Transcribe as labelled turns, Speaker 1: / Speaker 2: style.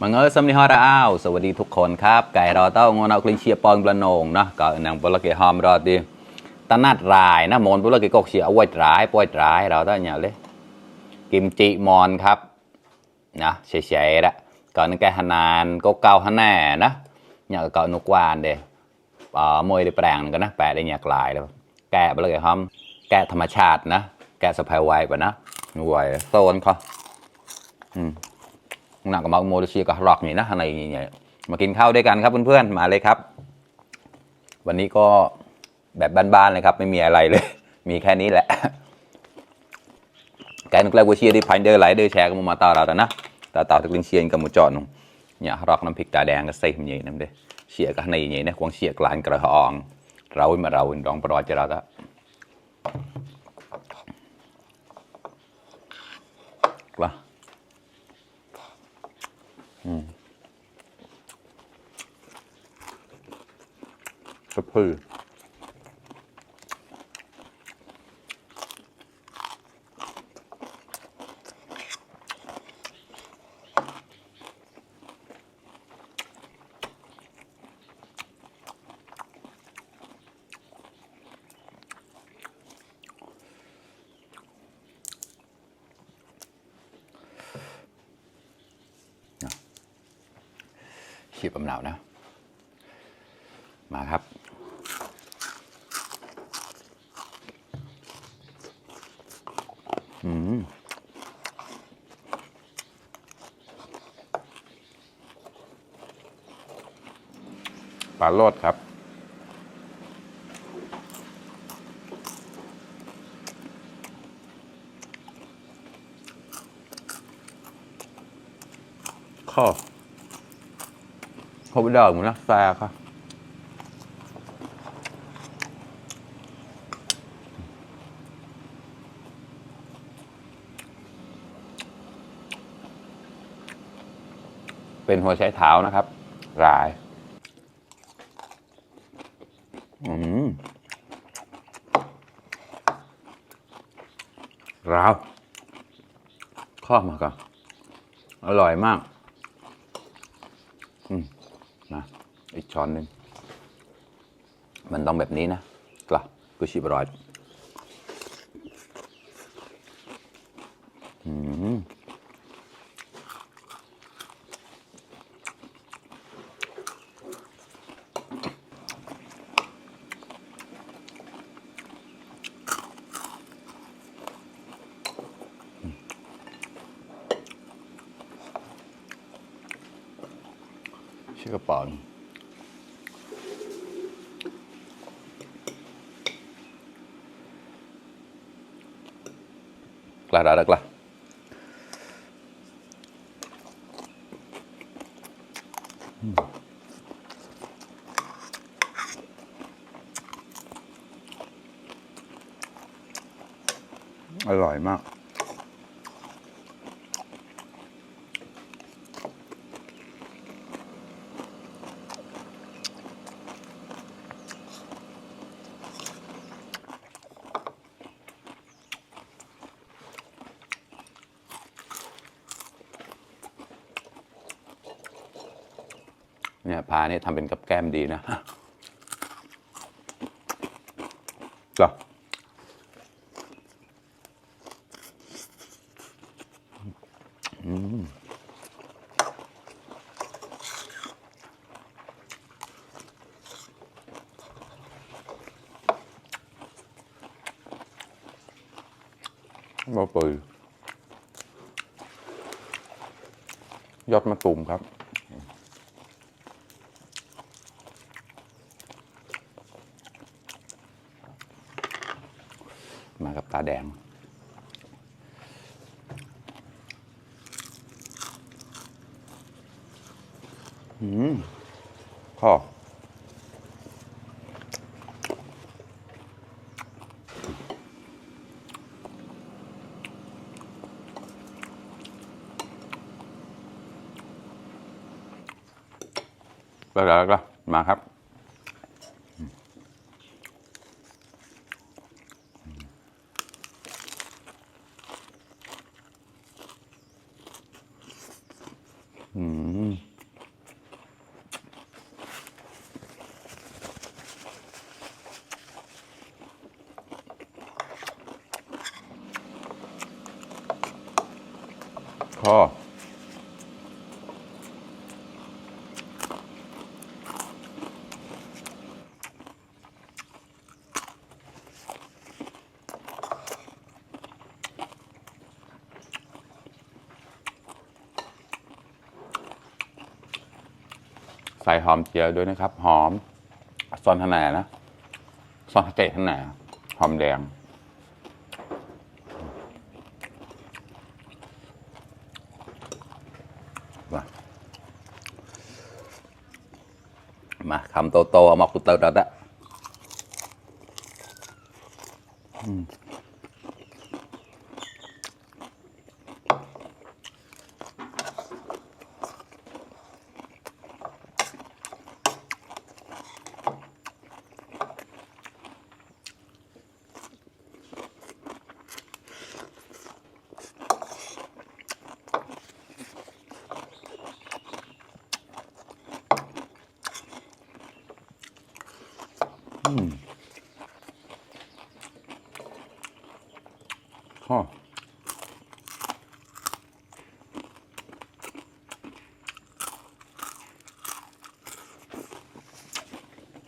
Speaker 1: มังเออสำนีฮอร์อ้าวสวัสดีทุกคนครับไก่รอเต้างอนเอาคลิงเชียปอนกระนงนะก็นางปลาเกหอมรอดีตนัดรายนะมอนปลาเกกเชียเอาไว้ร้ายปล่อยร้ายเราต้องอย่างเลยกิมจิมอนครับนะเฉยๆละก่อนนึงแกฮานานก็เกาฮันแน่นะเนี่ยก็นุกวานเดมวยได้แปลงกันนะแปะได้เนี่ยกลายแล้วแกปลาเกหอมแกธรรมชาตินะแกสะพายไวปะนะไวโซนเขาหนักกับมาโมดิชีกับร็อกนี่นะอะไรอย่างเงี้ยมากินข้าวด้วยกันครับเพื่อนๆมาเลยครับวันนี้ก็แบบบ้านๆเลยครับไม่มีอะไรเลยมีแค่นี้แหละแกนึกแล้วว่าเชียร์ที่พันเดอร์ไหลเดอร์แชร์กับมาตาเราแต่นะตาตาทุกลิงเชียร์กับมูจอนเนี่ยร็อกน้ำพริกตาแดงก็ใส่มันใหญ่น้ำเด้เชียร์กันในอย่างเงี้ยนะควงเชียร์กลานกระหองเรามาเราดองปลอดจะเราก็ว่าสะพือชีบอำหนาวนะมาครับปลาโลดครับข้อเขาไปเดินเหมือนนักแซ่ค่ะเป็นหัวใช้เท้านะครับรายราวข้อมาก่อนอร่อยมากนะอีกช้อนหนึ่งมันต้องแบบนี้นะกล่ะกุชิบรอยชื่อกระป๋องกล้าได้กล้าอร่อยมากเนี่ยพาเนี่ยทำเป็นกับแก้มดีนะจ้ะมะปือยอดมะตูมครับมากับตาแดงข้อแล้วมาครับ ข้อใส่หอมเจียวด้วยนะครับหอมซอนทนายนะซอนเกตทนายหอมแดงมาคำโตๆเอามาคุเตอร์ดัดอะข้อ